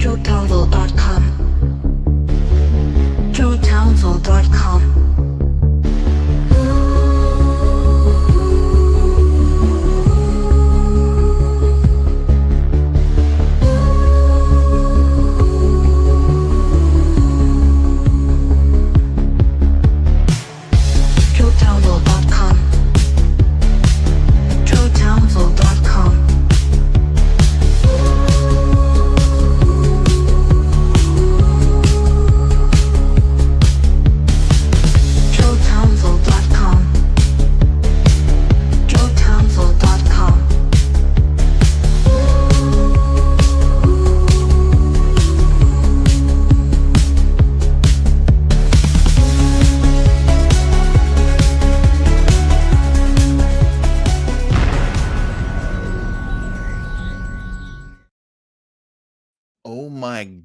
JoeTownsville.com. JoeTownsville.com.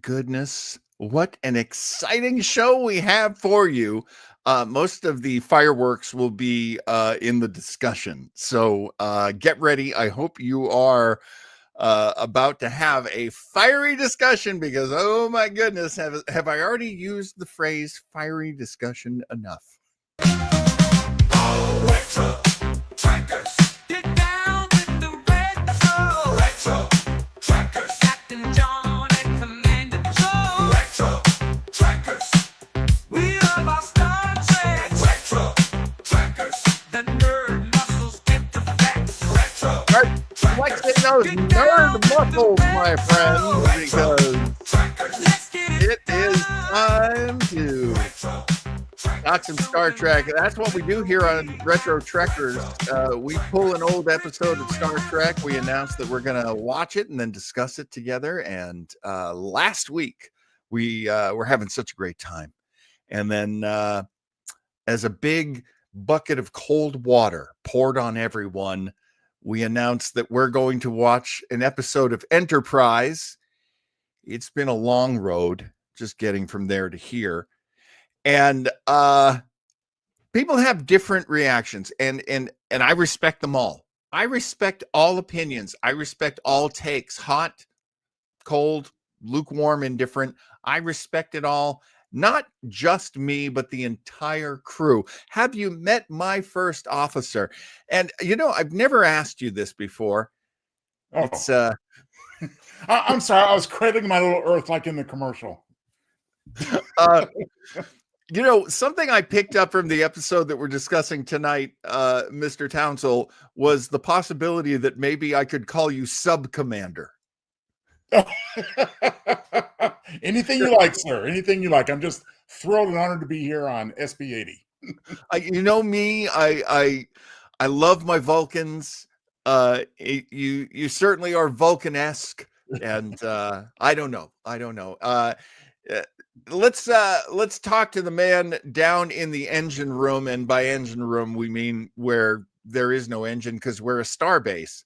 Goodness, what an exciting show we have for you. Most of the fireworks will be in the discussion, so get ready. I hope you are about to have a fiery discussion because, oh my goodness, have I already used the phrase fiery discussion enough? Retro Trackers. Get down with the retro Trackers. Capt'n John and Commander Joe. Retro Trackers. We love our Star Trek. Retro Trackers. The nerd muscles get the facts. Retro Flexing those nerd muscles, my friend, because it is time to talk some Star Trek. That's what we do here on Retro Trekkers. We pull an old episode of Star Trek. We announce that we're going to watch it and then discuss it together. And last week, we were having such a great time. And then as a big bucket of cold water poured on everyone, we announced that we're going to watch an episode of Enterprise. It's been a long road just getting from there to here. And people have different reactions, and I respect them all. I respect all opinions. I respect all takes, hot, cold, lukewarm, indifferent. I respect it all. Not just me, but the entire crew. Have you met my first officer? And I've never asked you this before. Oh. It's I'm sorry, I was crediting my little Earth like in the commercial. Something I picked up from the episode that we're discussing tonight, Mr. Townsville, was the possibility that maybe I could call you Sub-Commander. Anything you like, sir. Anything you like. I'm just thrilled and honored to be here on SB80. Me, I love my Vulcans. You certainly are Vulcan-esque, and I don't know. Let's talk to the man down in the engine room, and by engine room we mean where there is no engine because we're a star base.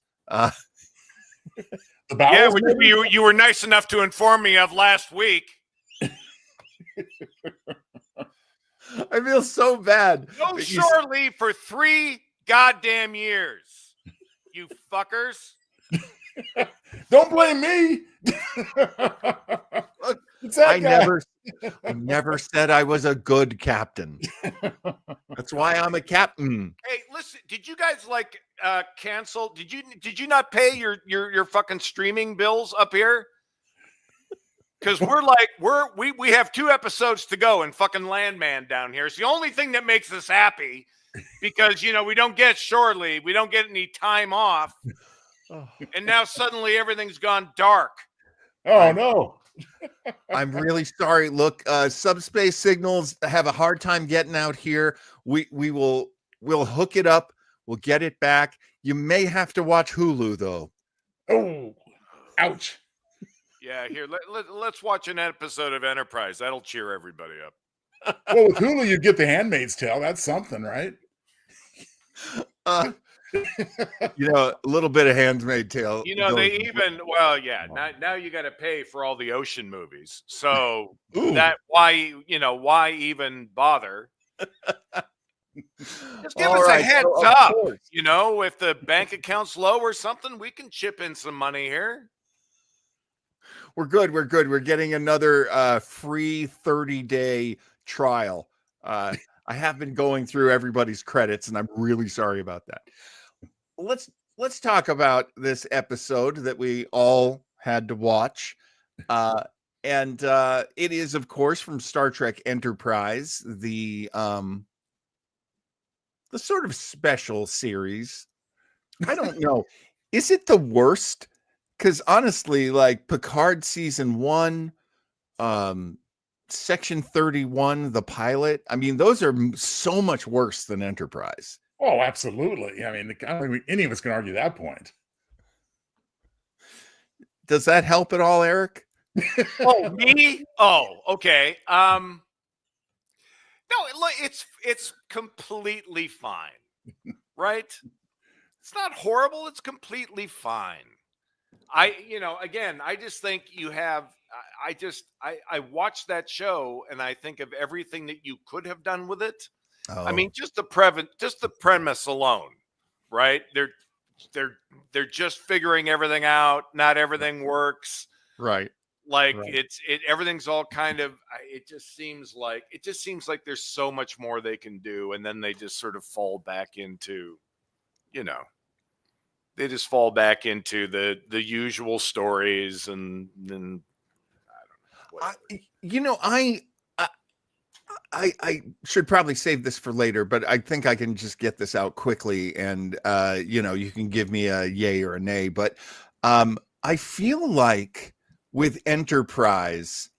Yeah, which you were nice enough to inform me of last week. I feel so bad. No shore leave for 3 goddamn years, you fuckers. Don't blame me. Look, I never said I was a good captain. That's why I'm a captain. Hey, listen, did you guys cancel? Did you not pay your fucking streaming bills up here? Because we have 2 episodes to go in fucking Landman down here. It's the only thing that makes us happy because we don't get shore leave, we don't get any time off, and now suddenly everything's gone dark. Oh no. I'm really sorry. Look, subspace signals have a hard time getting out here. We'll hook it up. We'll get it back. You may have to watch Hulu though. Oh, ouch. Yeah, here let's watch an episode of Enterprise. That'll cheer everybody up. Well, with Hulu you get The Handmaid's Tale. That's something, right? A little bit of Handmaid's Tale. They even now you got to pay for all the ocean movies. So why even bother? Just give us a heads up. If the bank account's low or something, we can chip in some money here. We're good. We're good. We're getting another free 30-day trial. I have been going through everybody's credits, and I'm really sorry about that. Let's talk about this episode that we all had to watch. And it is, of course, from Star Trek Enterprise, the sort of special series. I don't know. Is it the worst? Because honestly, like Picard season 1, section 31, the pilot, I mean, those are so much worse than Enterprise. Oh, absolutely. I mean, I don't think any of us can argue that point. Does that help at all, Eric? Oh, me? Oh, okay. No, it's completely fine, right? It's not horrible. It's completely fine. Again, I just think you have. I watch that show and I think of everything that you could have done with it. Oh. I mean, just the premise alone, right? They're just figuring everything out. Not everything works. Right. Like Right. everything's all kind of. It just seems like there's so much more they can do, and then they just sort of fall back into, they just fall back into the usual stories, and then I don't know. I should probably save this for later, but I think I can just get this out quickly, and you can give me a yay or a nay. But I feel like with Enterprise,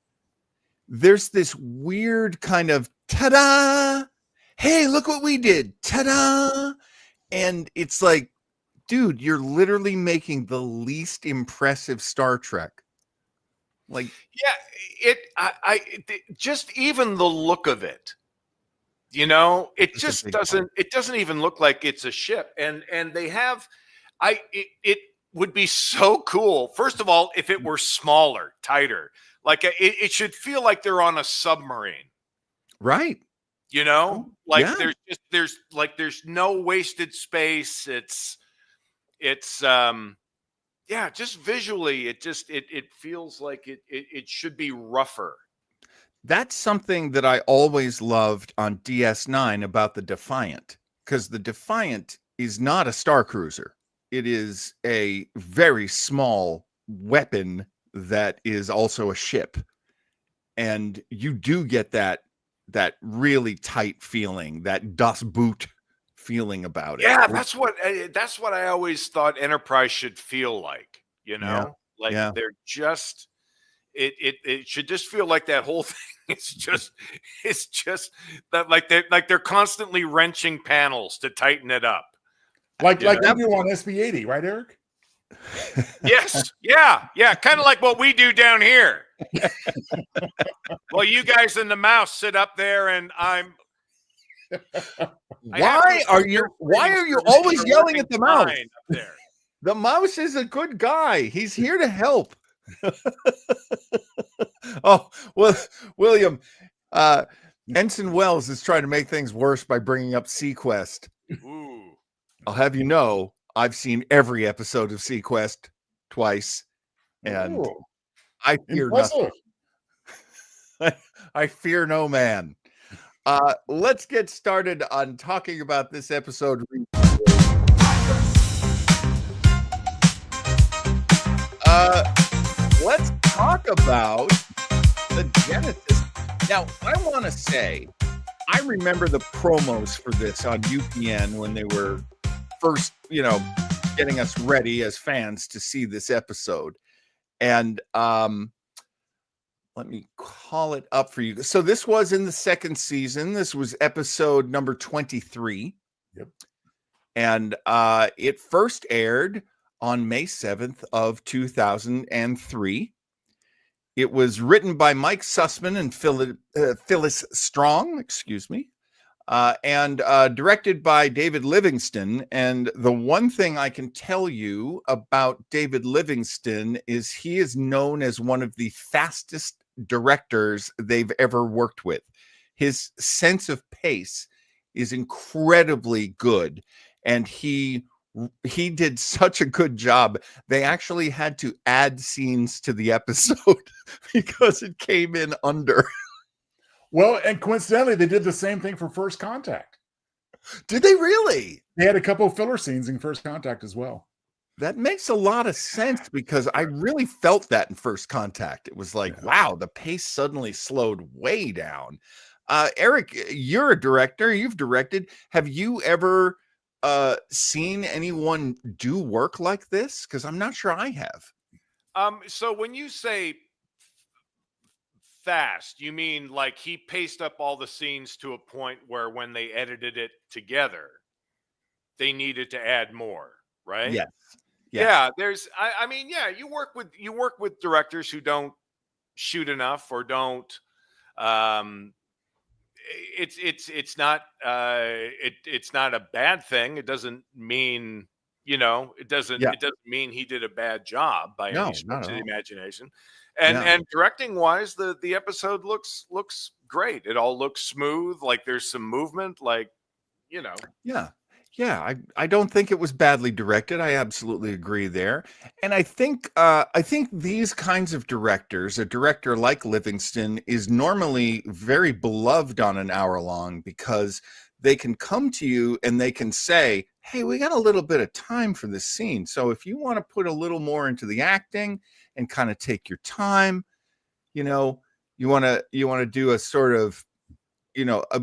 there's this weird kind of ta-da! Hey, look what we did! Ta-da! And it's like, dude, you're literally making the least impressive Star Trek. Like, Yeah, just even the look of it, it It's a just big doesn't. It doesn't even look like it's a ship, and they have. It would be so cool. First of all, if it were smaller, tighter, like it should feel like they're on a submarine. right. Like yeah. there's no wasted space. Yeah, just visually, it feels like it should be rougher. That's something that I always loved on DS9 about the Defiant, because the Defiant is not a star cruiser. It is a very small weapon that is also a ship. And you do get that really tight feeling, that Das Boot feeling about it. Yeah, that's what I always thought Enterprise should feel like. Like yeah. they're just it should just feel like that whole thing. It's just that like they're constantly wrenching panels to tighten it up. Like we do on SB80, right, Eric? Yes, yeah, kind of like what we do down here. Well, you guys in the mouse sit up there, and Why are you always yelling at the mouse? Up there. The mouse is a good guy. He's here to help. Oh, well, William, Ensign Wells is trying to make things worse by bringing up Sequest. Ooh. I'll have you know, I've seen every episode of Sequest twice, and Ooh, I fear impressive. nothing. I fear no man. Let's get started on talking about this episode. Let's talk about the Genesis. Now, I want to say, I remember the promos for this on UPN when they were first, getting us ready as fans to see this episode. And let me call it up for you. So this was in the second season. This was episode number 23. Yep. And it first aired on May 7th of 2003. It was written by Mike Sussman and Phyllis Strong, and directed by David Livingston. And the one thing I can tell you about David Livingston is he is known as one of the fastest directors they've ever worked with. His sense of pace is incredibly good, and he he did such a good job. They actually had to add scenes to the episode because it came in under. Well, and coincidentally, they did the same thing for First Contact. Did they really? They had a couple of filler scenes in First Contact as well. That makes a lot of sense because I really felt that in First Contact. It was like, wow, the pace suddenly slowed way down. Eric, you're a director. You've directed. Have you ever seen anyone do work like this? Because I'm not sure I have. So when you say fast, you mean like he paced up all the scenes to a point where when they edited it together, they needed to add more, right? Yes. Yeah, there's I mean, yeah, you work with directors who don't shoot enough or don't it's not it's not a bad thing. It doesn't mean, it doesn't mean he did a bad job by any stretch of the imagination. And directing wise, the episode looks great. It all looks smooth, like there's some movement, like, Yeah, I don't think it was badly directed. I absolutely agree there. And I think these kinds of directors, a director like Livingston, is normally very beloved on an hour long because they can come to you and they can say, hey, we got a little bit of time for this scene. So if you want to put a little more into the acting and kind of take your time, you want to do a sort of,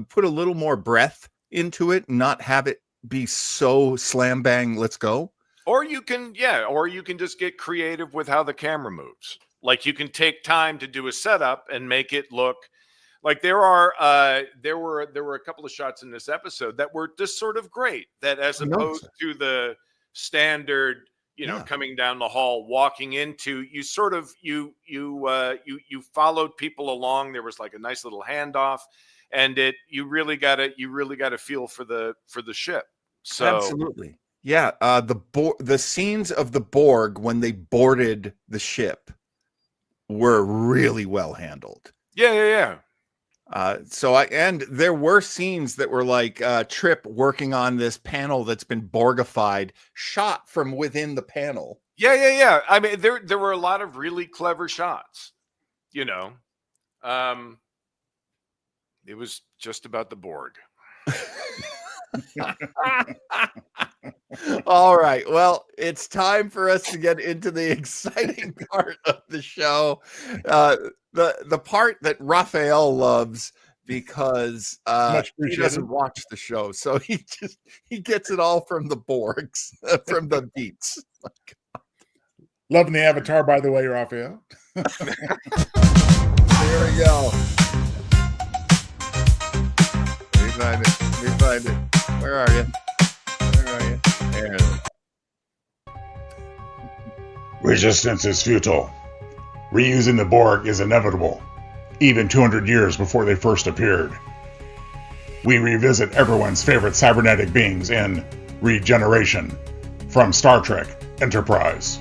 put a little more breath into it, not have it be so slam bang, let's go. Or you can just get creative with how the camera moves. Like you can take time to do a setup and make it look like there were a couple of shots in this episode that were just sort of great, that as opposed to the standard, coming down the hall, walking into, you sort of you followed people along. There was like a nice little handoff. And you really got to feel for the ship. So absolutely, yeah. The scenes of the Borg when they boarded the ship were really well handled. Yeah. And there were scenes that were like Trip working on this panel that's been Borgified, shot from within the panel. Yeah. I mean, there were a lot of really clever shots. It was just about the Borg. All right. Well, it's time for us to get into the exciting part of the show. The part that Raphael loves because he doesn't watch the show. So he gets it all from the Borgs, from the beats. Loving the avatar, by the way, Raphael. Here we go. We find it. Where are you? There it is. Resistance is futile. Reusing the Borg is inevitable, even 200 years before they first appeared. We revisit everyone's favorite cybernetic beings in Regeneration from Star Trek Enterprise.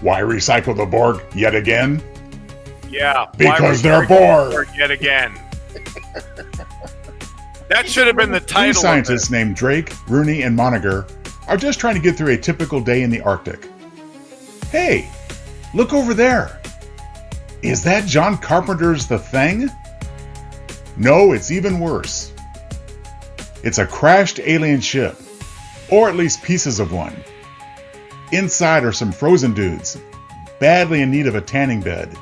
Why recycle the Borg yet again? Yeah. Because they're Borg yet again. That should have been the title. Two scientists named Drake, Rooney, and Moniger are just trying to get through a typical day in the Arctic. Hey, look over there. Is that John Carpenter's The Thing? No, it's even worse. It's a crashed alien ship, or at least pieces of one. Inside are some frozen dudes, badly in need of a tanning bed.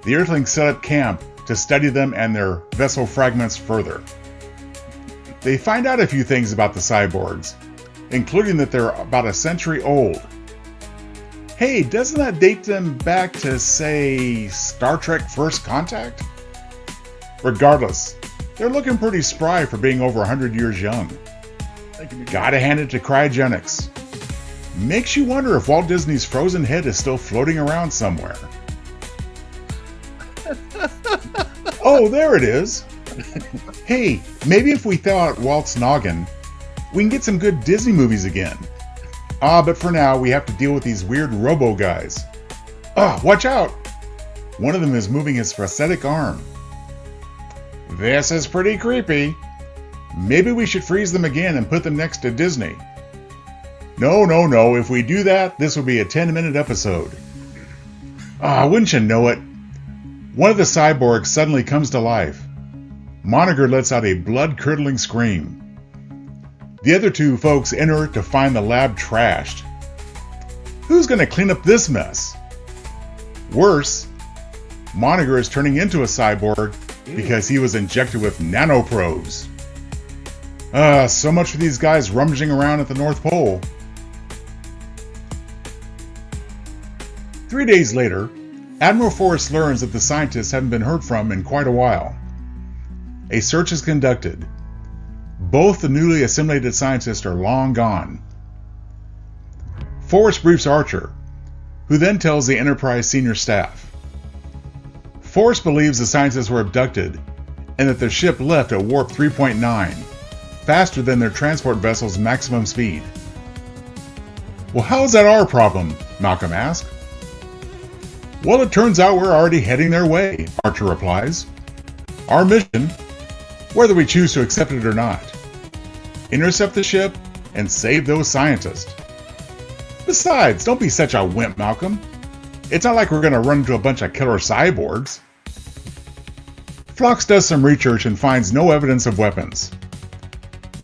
The Earthlings set up camp to study them and their vessel fragments further. They find out a few things about the cyborgs, including that they're about a century old. Hey, doesn't that date them back to, say, Star Trek First Contact? Regardless, they're looking pretty spry for being over 100 years young. Gotta hand it to cryogenics. Makes you wonder if Walt Disney's frozen head is still floating around somewhere. Oh, there it is. Hey, maybe if we thaw out Walt's noggin, we can get some good Disney movies again. But for now, we have to deal with these weird robo guys. Watch out! One of them is moving his prosthetic arm. This is pretty creepy. Maybe we should freeze them again and put them next to Disney. No. If we do that, this will be a 10-minute episode. Wouldn't you know it? One of the cyborgs suddenly comes to life. Moniker lets out a blood-curdling scream. The other two folks enter to find the lab trashed. Who's going to clean up this mess? Worse, Moniker is turning into a cyborg because he was injected with nanoprobes. So much for these guys rummaging around at the North Pole. 3 days later, Admiral Forrest learns that the scientists haven't been heard from in quite a while. A search is conducted. Both the newly assimilated scientists are long gone. Forrest briefs Archer, who then tells the Enterprise senior staff. Forrest believes the scientists were abducted and that their ship left at warp 3.9, faster than their transport vessel's maximum speed. Well, how's that our problem? Malcolm asks. Well, it turns out we're already heading their way, Archer replies. Our mission, whether we choose to accept it or not, intercept the ship and save those scientists. Besides, don't be such a wimp, Malcolm. It's not like we're going to run into a bunch of killer cyborgs. Phlox does some research and finds no evidence of weapons.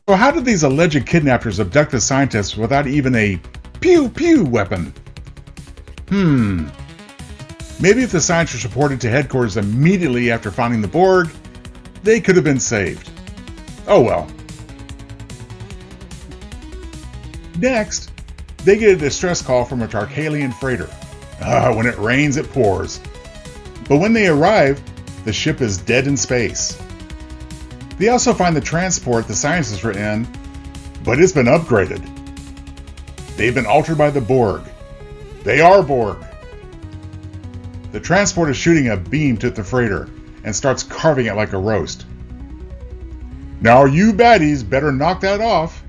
So how did these alleged kidnappers abduct the scientists without even a pew-pew weapon? Maybe if the scientists reported to headquarters immediately after finding the Borg, they could have been saved. Oh well. Next, they get a distress call from a Tarkalian freighter. When it rains, it pours. But when they arrive, the ship is dead in space. They also find the transport the scientists were in, but it's been upgraded. They've been altered by the Borg. They are Borg. The transport is shooting a beam to the freighter and starts carving it like a roast. Now you baddies better knock that off.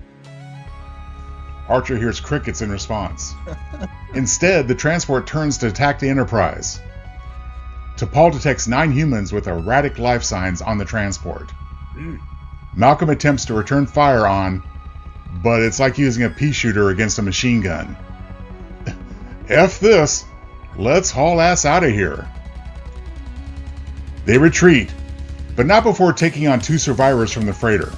Archer hears crickets in response. Instead, the transport turns to attack the Enterprise. T'Pol detects 9 humans with erratic life signs on the transport. Malcolm attempts to return fire on, but it's like using a pea shooter against a machine gun. F this! Let's haul ass out of here. They retreat, but not before taking on 2 survivors from the freighter.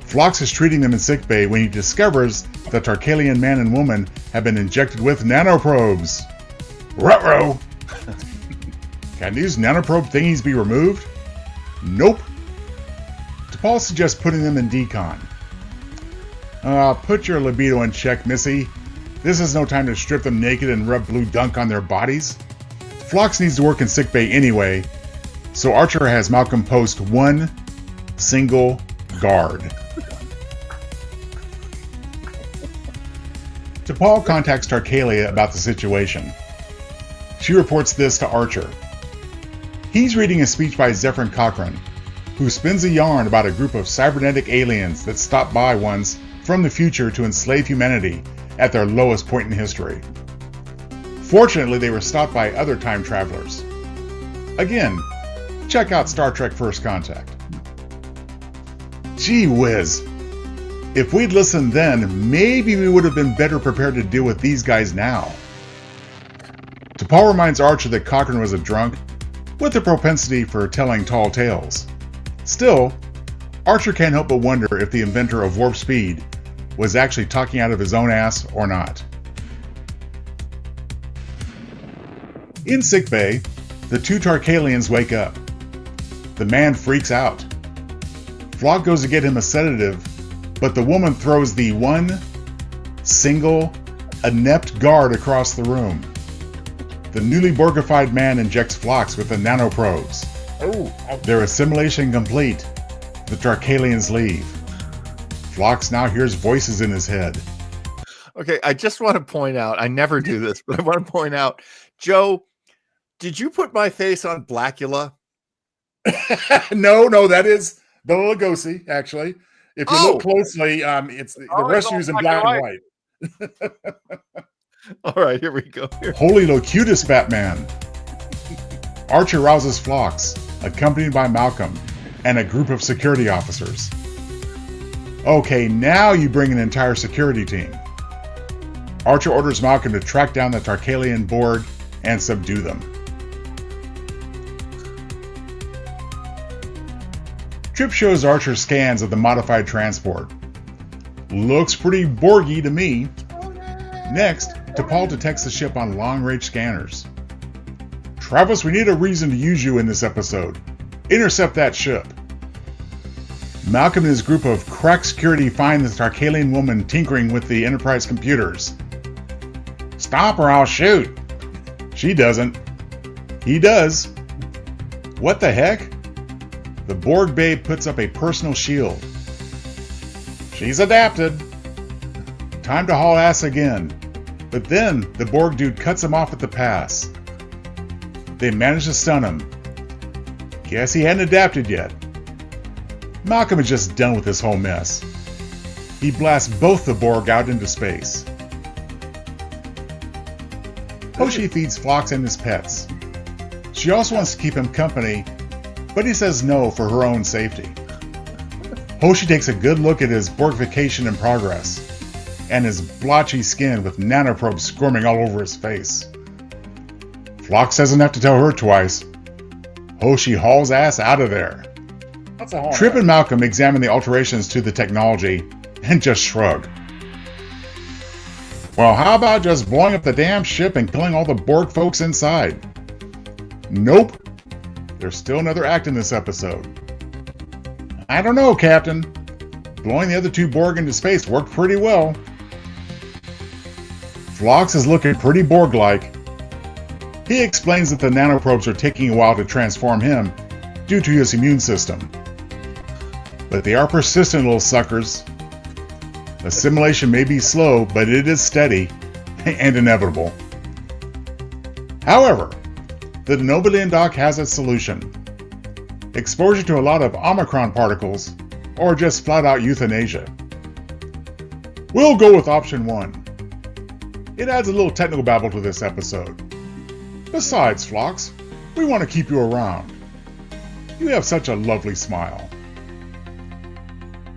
Phlox is treating them in sickbay when he discovers the Tarkalian man and woman have been injected with nanoprobes. Ruh-roh! Can these nanoprobe thingies be removed? Nope. T'Pol suggests putting them in decon. Put your libido in check, missy. This is no time to strip them naked and rub blue dunk on their bodies. Phlox needs to work in sickbay anyway, so Archer has Malcolm post 1 single guard. T'Pol contacts Tarkalia about the situation. She reports this to Archer. He's reading a speech by Zephyrin Cochrane, who spins a yarn about a group of cybernetic aliens that stopped by once from the future to enslave humanity at their lowest point in history. Fortunately, they were stopped by other time travelers. Again, check out Star Trek First Contact. Gee whiz! If we'd listened then, maybe we would have been better prepared to deal with these guys now. T'Pol reminds Archer that Cochrane was a drunk with a propensity for telling tall tales. Still, Archer can't help but wonder if the inventor of warp speed was actually talking out of his own ass or not. In sickbay, the 2 Tarkalians wake up. The man freaks out. Phlox goes to get him a sedative, but the woman throws the 1 single, inept guard across the room. The newly Borgified man injects Phlox with the nanoprobes. Their assimilation complete, the Tarkalians leave. Phlox now hears voices in his head. Okay, I just want to point out, I never do this, but I want to point out, Joe, did you put my face on Blackula? No, that is Bela Lugosi, actually. If you look closely, it's the rest is in black and white. All right, here we go. Holy Locutus, Batman! Archer rouses Phlox, accompanied by Malcolm and a group of security officers. Okay, now you bring an entire security team. Archer orders Malcolm to track down the Tarkalian Borg and subdue them. Trip shows Archer scans of the modified transport. Looks pretty Borgy to me. Next, T'Pol detects the ship on long-range scanners. Travis, we need a reason to use you in this episode. Intercept that ship. Malcolm and his group of crack security find the Tarkalian woman tinkering with the Enterprise computers. Stop or I'll shoot. She doesn't. He does. What the heck? The Borg babe puts up a personal shield. She's adapted. Time to haul ass again. But then the Borg dude cuts him off at the pass. They manage to stun him. Guess he hadn't adapted yet. Malcolm is just done with this whole mess. He blasts both the Borg out into space. Hoshi feeds Phlox and his pets. She also wants to keep him company, but he says no for her own safety. Hoshi takes a good look at his Borgification in progress, and his blotchy skin with nanoprobes squirming all over his face. Phlox doesn't have to tell her twice. Hoshi hauls ass out of there. That's a whole Trip and Malcolm examine the alterations to the technology and just shrug. Well, how about just blowing up the damn ship and killing all the Borg folks inside? Nope. There's still another act in this episode. I don't know, Captain. Blowing the other two Borg into space worked pretty well. Phlox is looking pretty Borg-like. He explains that the nanoprobes are taking a while to transform him due to his immune system. But they are persistent little suckers. Assimilation may be slow, but it is steady and inevitable. However, the Nobelian doc has a solution. Exposure to a lot of Omicron particles, or just flat-out euthanasia. We'll go with option 1. It adds a little technical babble to this episode. Besides, Phlox, we want to keep you around. You have such a lovely smile.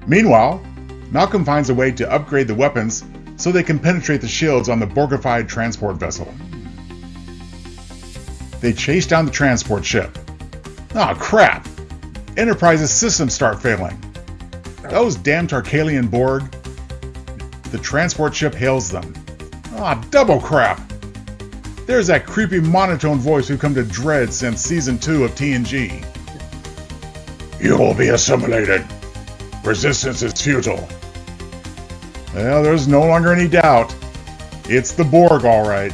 Meanwhile, Malcolm finds a way to upgrade the weapons so they can penetrate the shields on the Borgified transport vessel. They chase down the transport ship. Ah, crap! Enterprise's systems start failing. Those damn Tarkalian Borg. The transport ship hails them. Ah, double crap! There's that creepy monotone voice we've come to dread since Season 2 of TNG. You will be assimilated. Resistance is futile. Well, there's no longer any doubt. It's the Borg, all right.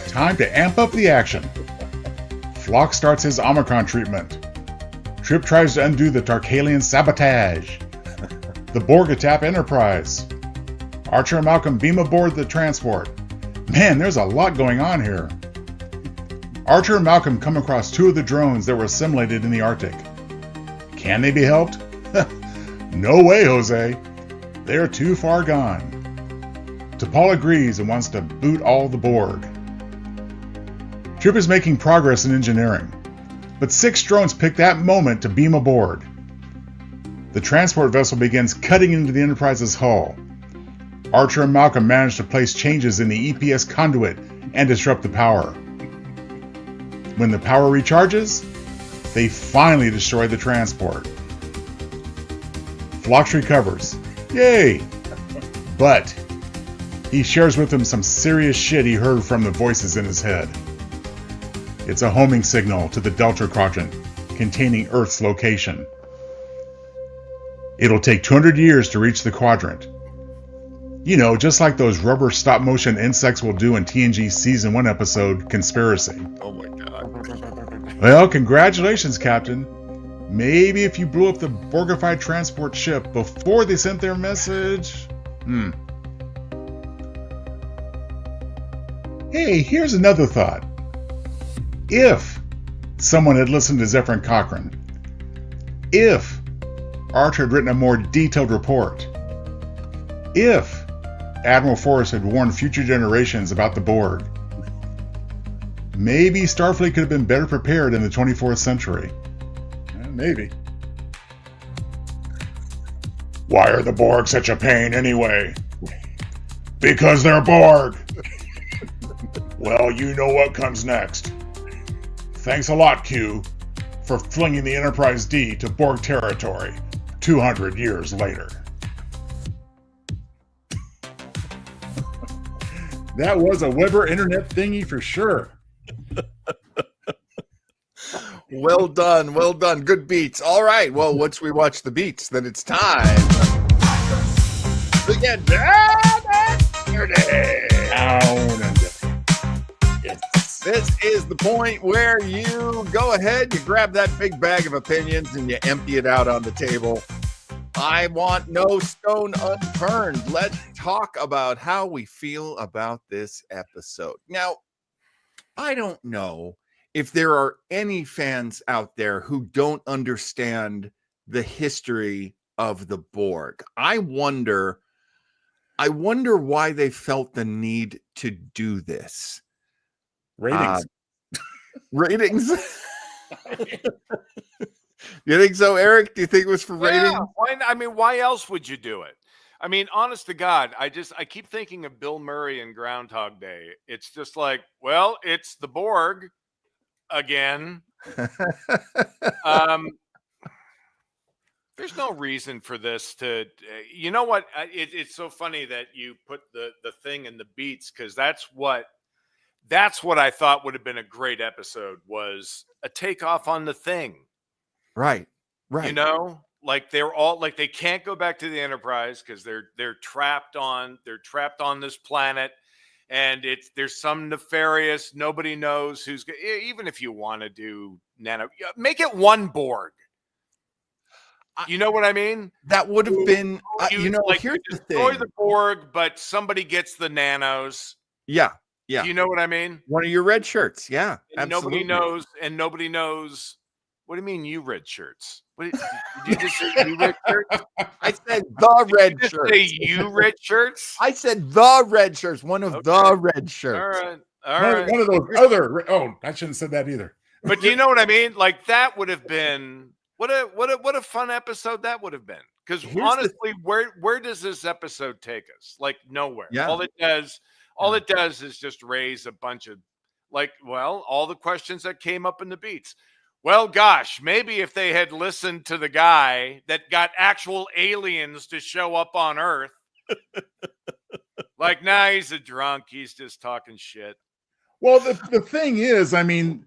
Time to amp up the action. Phlox starts his Omicron treatment. Trip tries to undo the Tarkalian sabotage. The Borg attack Enterprise. Archer and Malcolm beam aboard the transport. Man, there's a lot going on here. Archer and Malcolm come across 2 of the drones that were assimilated in the Arctic. Can they be helped? No way, Jose. They're too far gone. T'Pol agrees and wants to boot all the Borg. Trip is making progress in engineering, but 6 drones pick that moment to beam aboard. The transport vessel begins cutting into the Enterprise's hull. Archer and Malcolm manage to place changes in the EPS conduit and disrupt the power. When the power recharges, they finally destroy the transport. Phlox recovers. Yay! But he shares with them some serious shit he heard from the voices in his head. It's a homing signal to the Delta Quadrant containing Earth's location. It'll take 200 years to reach the quadrant. You know, just like those rubber stop-motion insects will do in TNG's Season 1 episode, Conspiracy. Oh my god. Well, congratulations, Captain. Maybe if you blew up the Borgified transport ship before they sent their message... Hey, here's another thought. If someone had listened to Zephyr and Cochrane, if Archer had written a more detailed report, if Admiral Forrest had warned future generations about the Borg, maybe Starfleet could have been better prepared in the 24th century. Maybe. Why are the Borg such a pain anyway? Because they're Borg. Well, you know what comes next. Thanks a lot, Q, for flinging the Enterprise D to Borg territory 200 years later. That was a Weber internet thingy for sure. Well done. Well done. Good beats. All right. Well, once we watch the beats, then it's time to get down and dirty. Down and Yes. This is the point where you go ahead, you grab that big bag of opinions, and you empty it out on the table. I want no stone unturned. Let's talk about how we feel about this episode. Now, I don't know if there are any fans out there who don't understand the history of the Borg. I wonder why they felt the need to do this. ratings. Ratings. You think so, Eric? Do you think it was for ratings? Yeah, why else would you do it? I mean, honest to God, I keep thinking of Bill Murray in Groundhog Day. It's just like, well, it's the Borg again. There's no reason for this to, you know what? It's so funny that you put the thing in the beats, because that's what I thought would have been a great episode, was a takeoff on the thing. Right. You know, like they're all like, they can't go back to the Enterprise because they're trapped on this planet, and there's some nefarious, nobody knows who's, even if you want to do nano, make it one Borg. You know what I mean? That would have been, here's the destroy thing. the Borg, but somebody gets the nanos. Yeah. Do you know what I mean? One of your red shirts. Yeah. And nobody knows. What do you mean, you red shirts? Did you just say you red shirts? I said the red Did you shirts. say you red shirts? I said the red shirts. One of the red shirts. All right. One of those other. Oh, I shouldn't have said that either. But do you know what I mean? Like, that would have been what a fun episode that would have been. Because honestly, where does this episode take us? Like, nowhere. Yeah. All it does is just raise a bunch of, like, well, all the questions that came up in the beats. Well, gosh, maybe if they had listened to the guy that got actual aliens to show up on Earth, like, nah, he's a drunk. He's just talking shit. Well, the thing is, I mean,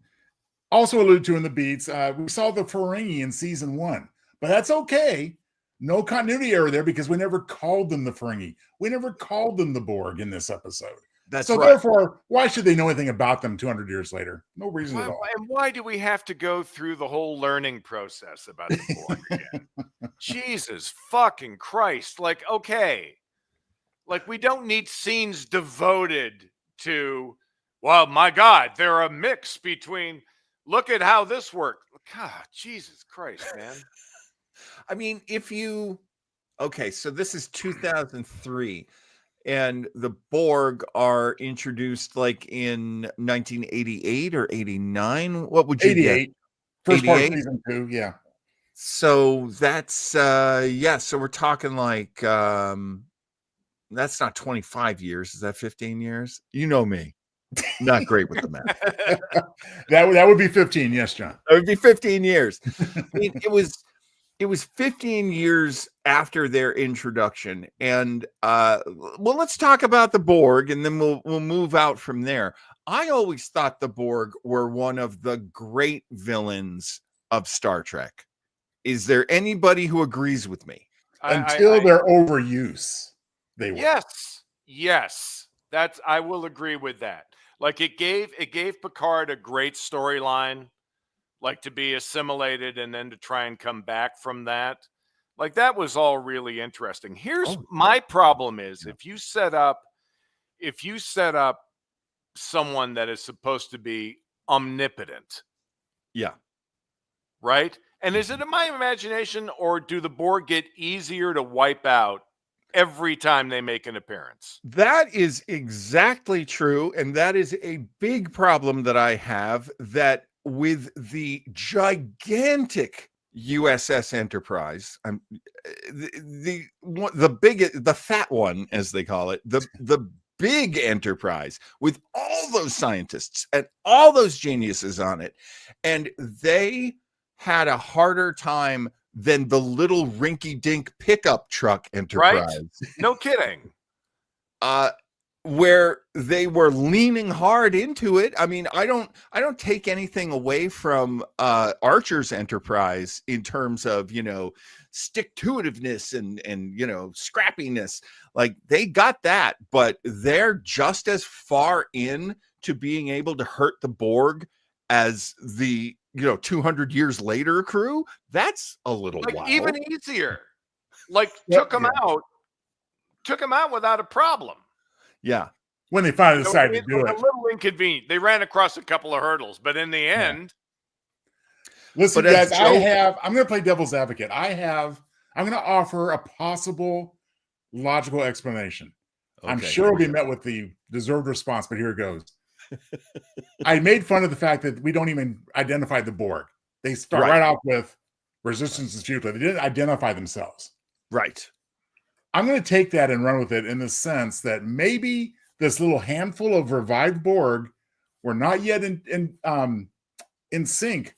also alluded to in the beats, we saw the Ferengi in season 1, but that's okay. No continuity error there, because we never called them the Ferengi. We never called them the Borg in this episode. That's so right. Therefore, why should they know anything about them 200 years later? No reason at all. And why do we have to go through the whole learning process about the Borg again? Jesus fucking Christ. Like, okay. Like, we don't need scenes devoted to, well, my God, they're a mix between, look at how this worked. God, Jesus Christ, man. I mean, so this is 2003. And the Borg are introduced like in 1988 or 89. What would you 88. get? First part of 88? season 2, yeah. So that's so we're talking like that's not 25 years. Is that 15 years? You know me. Not great with the math. That would be 15, yes, John. That would be 15 years. I mean, it was 15 years after their introduction. And let's talk about the Borg, and then we'll move out from there. I always thought the Borg were one of the great villains of Star Trek. Is there anybody who agrees with me? Until their overuse, they were. Yes. I will agree with that. Like, it gave Picard a great storyline, like, to be assimilated and then to try and come back from that. Like, that was all really interesting. Here's my problem is, if you set up someone that is supposed to be omnipotent. Yeah. Right? And is it in my imagination, or do the Borg get easier to wipe out every time they make an appearance? That is exactly true. And that is a big problem that I have, that with the gigantic USS Enterprise. The fat one, as they call it, the big Enterprise with all those scientists and all those geniuses on it, and they had a harder time than the little rinky-dink pickup truck Enterprise. Right? No kidding. Where they were leaning hard into it. I mean, I don't take anything away from Archer's Enterprise in terms of, stick-to-itiveness and scrappiness. Like, they got that, but they're just as far in to being able to hurt the Borg as the 200 years later crew. That's a little wild. Even easier. Like, took them out without a problem. Yeah. When they finally decided to do it. A little inconvenient. They ran across a couple of hurdles, but in the end. Listen, guys, I'm going to play devil's advocate. I'm going to offer a possible logical explanation. Okay, I'm sure it'll be met with the deserved response, but here it goes. I made fun of the fact that we don't even identify the Borg. They start right off with resistance is futile. They didn't identify themselves. Right. I'm going to take that and run with it in the sense that maybe this little handful of revived Borg were not yet in sync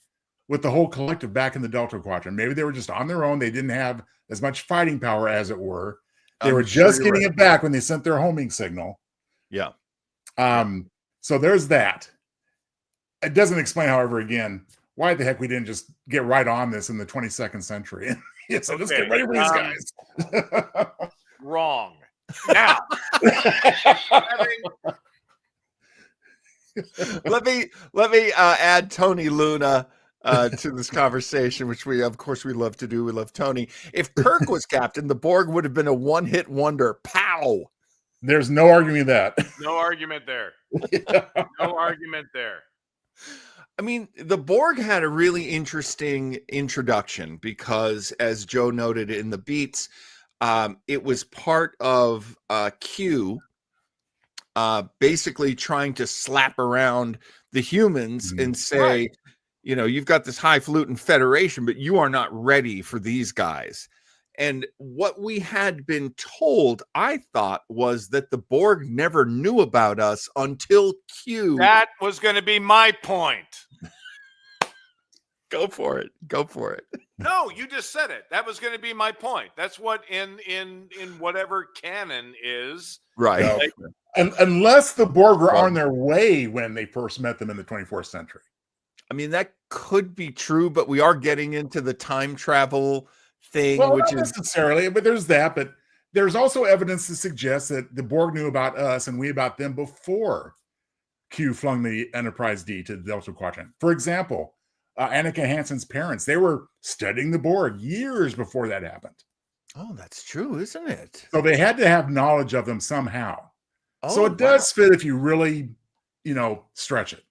with the whole collective back in the Delta Quadrant. Maybe they were just on their own. They didn't have as much fighting power, as it were. They were just getting it back when they sent their homing signal. Yeah. So there's that. It doesn't explain, however, again, why the heck we didn't just get right on this in the 22nd century. So let's get ready for these guys. Wrong. Now, let me add Tony Luna to this conversation, which we love to do. We love Tony. If Kirk was captain, the Borg would have been a one-hit wonder. Pow! There's no arguing that. No argument there. No argument there. I mean, the Borg had a really interesting introduction because, as Joe noted in the beats, it was part of Q basically trying to slap around the humans and say, you've got this highfalutin Federation, but you are not ready for these guys. And what we had been told, I thought, was that the Borg never knew about us until Q. That was going to be my point. Go for it. Go for it. No, you just said it. That was going to be my point. That's what in whatever canon is. Right. Unless the Borg were on their way when they first met them in the 24th century. I mean, that could be true, but we are getting into the time travel thing, well, which not necessarily, but there's that. But there's also evidence to suggest that the Borg knew about us and we about them before Q flung the Enterprise D to the Delta Quadrant. For example, Annika Hansen's parents, they were studying the Borg years before that happened. Oh, that's true, isn't it? So they had to have knowledge of them somehow. So it does fit if you really, stretch it.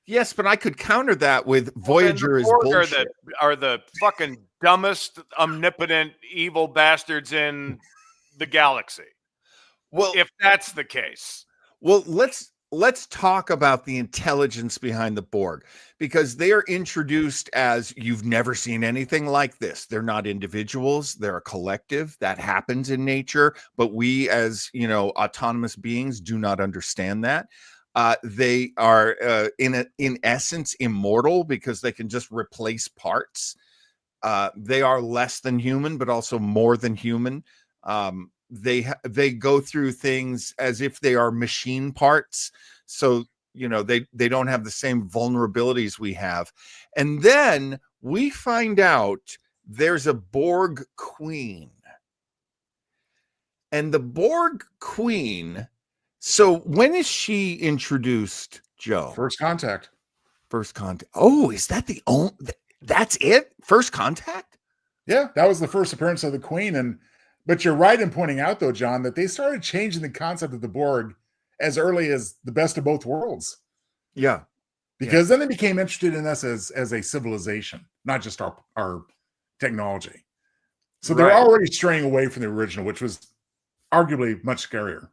Yes, but I could counter that with Voyager is bullshit. Are the fucking dumbest, omnipotent, evil bastards in the galaxy. Well, if that's the case. Well, let's talk about the intelligence behind the Borg, because they are introduced as you've never seen anything like this. They're not individuals, they're a collective. That happens in nature, but we as, autonomous beings do not understand that. They are in essence immortal because they can just replace parts. They are less than human, but also more than human. They go through things as if they are machine parts. So, they don't have the same vulnerabilities we have. And then we find out there's a Borg queen. And the Borg queen, so when is she introduced, Joe? First contact. Oh, is that the only, that's it? First contact? Yeah, that was the first appearance of the Queen. But you're right in pointing out, though, John, that they started changing the concept of the Borg as early as the best of both worlds. Yeah. Because then they became interested in us as a civilization, not just our technology. So they're already straying away from the original, which was arguably much scarier.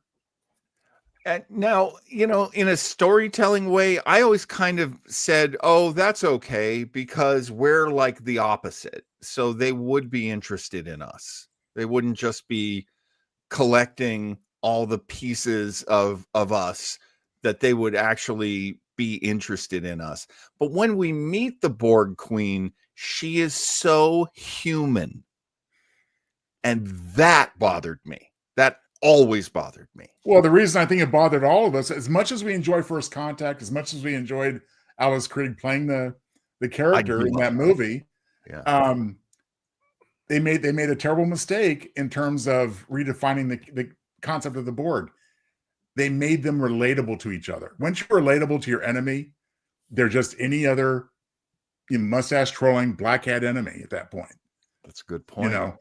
And now, in a storytelling way, I always kind of said, oh, that's okay, because we're like the opposite. So they would be interested in us. They wouldn't just be collecting all the pieces of us, that they would actually be interested in us. But when we meet the Borg Queen, she is so human. And that bothered me. That always bothered me. Well, the reason I think it bothered all of us, as much as we enjoy First Contact, as much as we enjoyed Alice Krige playing the character in that movie, Yeah. They made a terrible mistake in terms of redefining the concept of the Borg. They made them relatable to each other. Once you're relatable to your enemy, they're just any other mustache trolling black hat enemy at that point. That's a good point. Yep.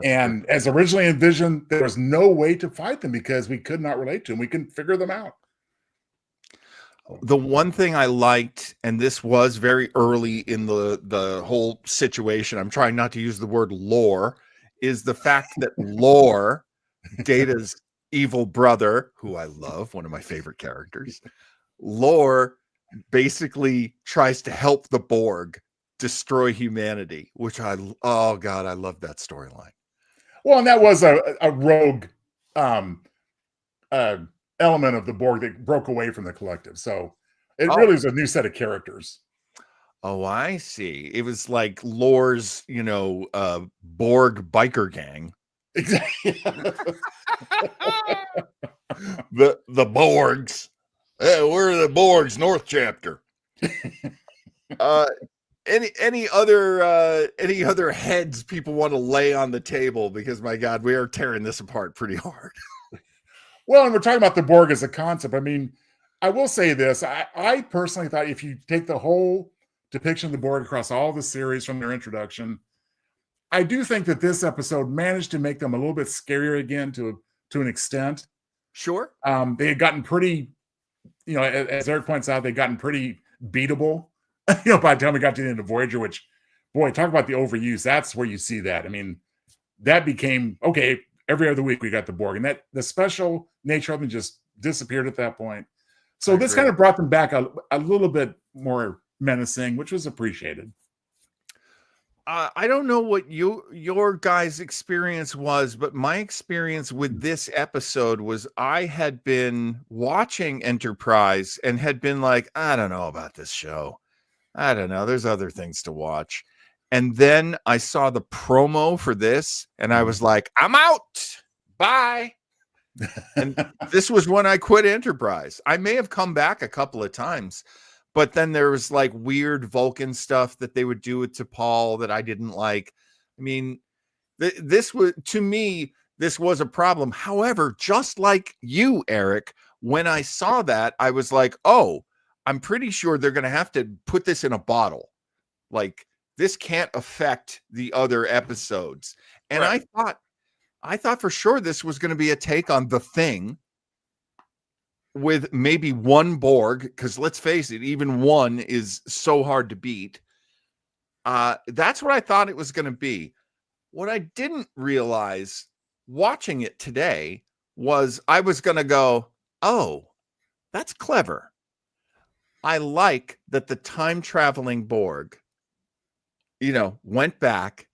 And as originally envisioned, there was no way to fight them because we could not relate to them. We couldn't figure them out. The one thing I liked, and this was very early in the whole situation, I'm trying not to use the word lore, is the fact that Lore, Data's evil brother, who I love, one of my favorite characters, Lore basically tries to help the Borg destroy humanity, which oh God, I love that storyline. Well, and that was a rogue element of the Borg that broke away from the collective. So it really was a new set of characters. Oh, I see. It was like Lore's, Borg biker gang. Exactly. the Borgs. We're the Borgs North chapter. Any other heads people want to lay on the table, because my God, we are tearing this apart pretty hard. Well, and we're talking about the Borg as a concept. I mean, I will say this. I personally thought if you take the whole depiction of the Borg across all the series from their introduction, I do think that this episode managed to make them a little bit scarier again to an extent. Sure. They had gotten pretty, as Eric points out, they'd gotten pretty beatable, by the time we got to the end of Voyager, which, boy, talk about the overuse. That's where you see that. I mean, that became, okay, every other week we got the Borg, and that the special nature of them just disappeared at that point. So this kind of brought them back a little bit more menacing, which was appreciated. I don't know what your guys' experience was, but my experience with this episode was I had been watching Enterprise and had been like, I don't know about this show. I don't know. There's other things to watch. And then I saw the promo for this and I was like, I'm out. Bye. And this was when I quit Enterprise. I may have come back a couple of times, but then there was like weird Vulcan stuff that they would do with T'Pol that I didn't like. I mean, this was, to me, this was a problem. However, just like you, Eric, when I saw that, I was like, oh, I'm pretty sure they're going to have to put this in a bottle. Like, this can't affect the other episodes. And right. I thought for sure this was going to be a take on The Thing with maybe one Borg, because let's face it, even one is so hard to beat. That's what I thought it was going to be. What I didn't realize watching it today was I was going to go, oh, that's clever. I like that the time traveling Borg, went back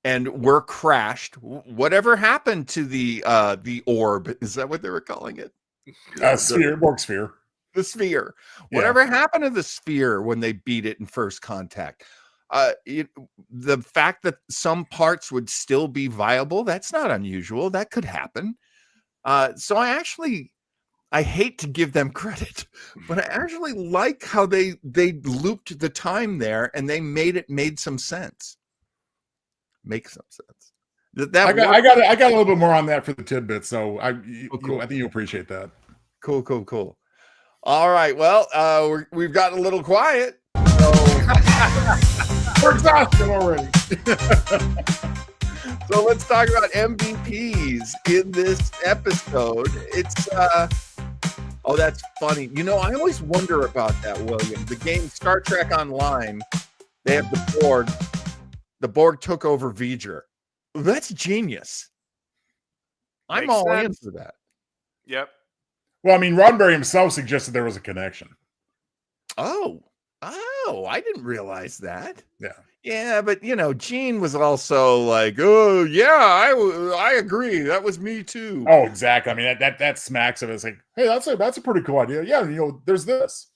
and were crashed. Whatever happened to the orb? Is that what they were calling it? Sphere, Borg sphere. The sphere. Whatever happened to the sphere when they beat it in First Contact? The fact that some parts would still be viable, that's not unusual. That could happen. So I hate to give them credit, but I actually like how they looped the time there and they made some sense. Make some sense. I got a little bit more on that for the tidbit, so I think you appreciate that. Cool. All right, well, we've gotten a little quiet, so we're exhausted already. So let's talk about MVPs in this episode. It's oh, that's funny. I always wonder about that, William. The game Star Trek Online, they have the Borg. The Borg took over V'ger. That's genius. I'm all in for that. Yep. Well, I mean, Roddenberry himself suggested there was a connection. Oh, I didn't realize that. Yeah. Yeah, but Gene was also like, "Oh yeah, I agree. That was me too." Oh, exactly. I mean, that smacks of it. It's like, hey, that's a pretty cool idea. Yeah, there's this.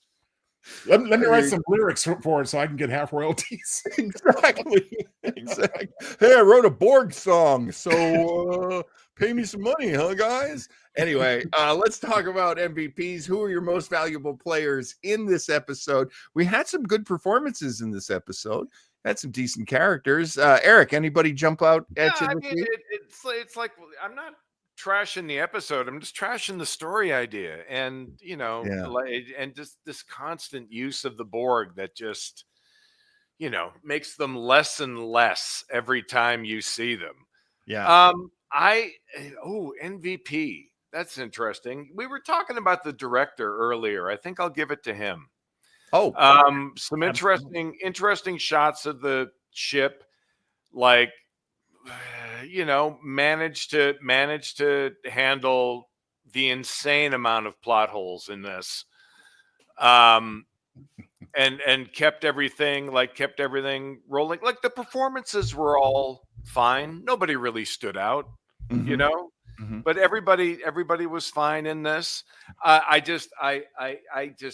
Let me write some lyrics for it so I can get half royalties. Exactly. Exactly. Hey, I wrote a Borg song, so pay me some money, huh, guys? Anyway, let's talk about MVPs. Who are your most valuable players in this episode? We had some good performances in this episode. Had some decent characters. Eric, anybody jump out at you? I mean, it's like I'm not trashing the episode. I'm just trashing the story idea, and Yeah. and just this constant use of the Borg that just makes them less and less every time you see them. Yeah. MVP. That's interesting. We were talking about the director earlier. I think I'll give it to him. Oh, Some Absolutely. interesting shots of the ship, like managed to handle the insane amount of plot holes in this. And kept everything rolling. Like the performances were all fine. Nobody really stood out, you mhm, know. mhm. But everybody was fine in this. I just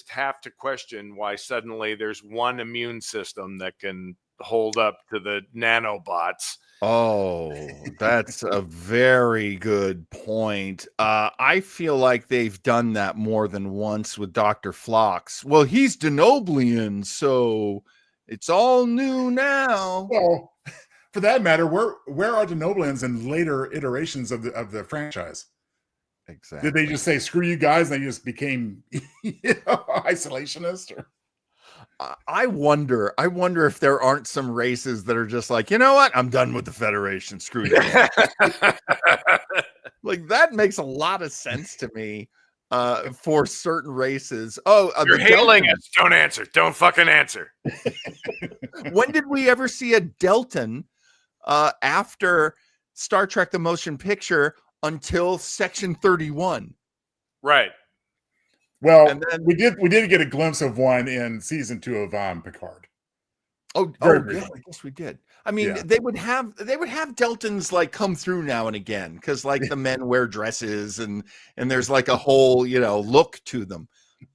have to question why suddenly there's one immune system that can hold up to the nanobots. Oh, that's a very good point. I feel like they've done that more than once with Dr. Phlox. Well, he's Denoblian, so it's all new now. Well, for that matter, where are the Noblins in later iterations of the franchise? Exactly. Did they just say screw you guys and they just became isolationist? Or? I wonder if there aren't some races that are just like, you know what? I'm done with the Federation. Screw you. Like that makes a lot of sense to me for certain races. Oh, You're the hailing Deltans. us. Don't answer. Don't fucking answer. When did we ever see a Deltan after Star Trek the Motion Picture until Section 31? Right. Well, And then we did get a glimpse of one in season 2 of Picard. oh Very yeah, briefly. I guess we did. I mean, Yeah. they would have Deltans like come through now and again because like the men wear dresses and there's like a whole look to them,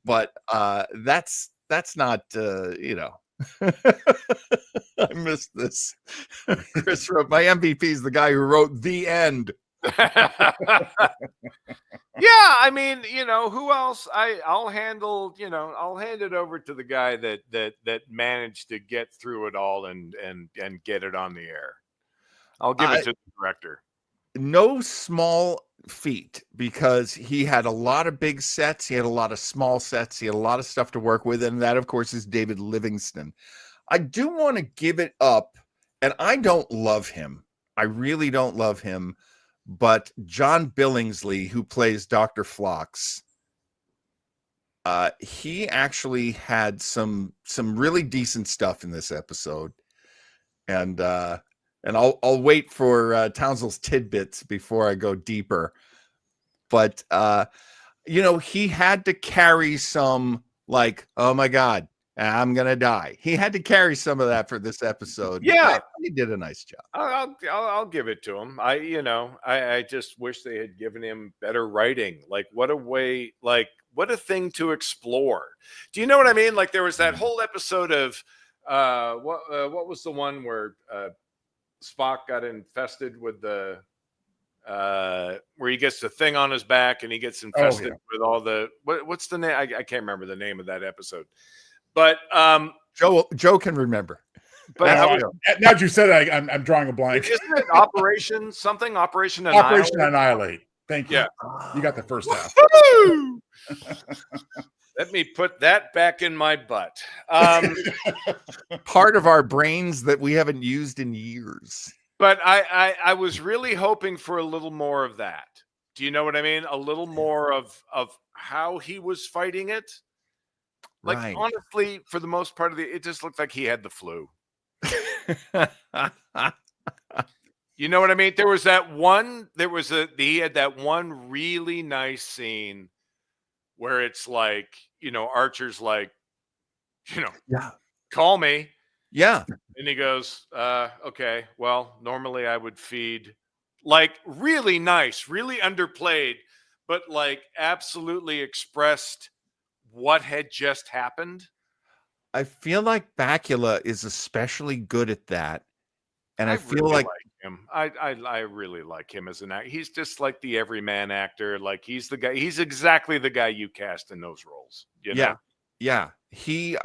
but that's not I missed this. Chris wrote my MVP is the guy who wrote the end. Yeah, I mean, who else? I'll handle, I'll hand it over to the guy that managed to get through it all and get it on the air. I'll give it to the director. No small feat because he had a lot of big sets, he had a lot of small sets, he had a lot of stuff to work with, and that of course is David Livingston. I do want to give it up, and I don't love him. I really don't love him, but John Billingsley, who plays Dr. Phlox, he actually had some really decent stuff in this episode, and I'll wait for Townsend's tidbits before I go deeper. But he had to carry some like, oh my God, I'm gonna die. He had to carry some of that for this episode. Yeah. He did a nice job. I'll give it to him. I just wish they had given him better writing. Like what a way, like what a thing to explore. Do you know what I mean? Like there was that whole episode of what was the one where Spock got infested with the where he gets the thing on his back and he gets infested with all the what's the name? I can't remember the name of that episode. But Joe can remember. But now that you said it, I'm drawing a blank. Isn't it Operation something? Operation Annihilate. Thank you. Yeah. You got the first half. Let me put that back in my butt. Part of our brains that we haven't used in years. But I was really hoping for a little more of that. Do you know what I mean? A little more of how he was fighting it. Like Right. honestly, for the most part of it just looked like he had the flu. You know what I mean? He had that one really nice scene where it's like, Archer's like, Yeah. call me. Yeah. And he goes, okay, well, normally I would feed, like, really nice, really underplayed, but like absolutely expressed what had just happened. I feel like Bakula is especially good at that. And I feel really like him. I really like him as an actor. He's just like the everyman actor. Like he's the guy. He's exactly the guy you cast in those roles. You know? Yeah. He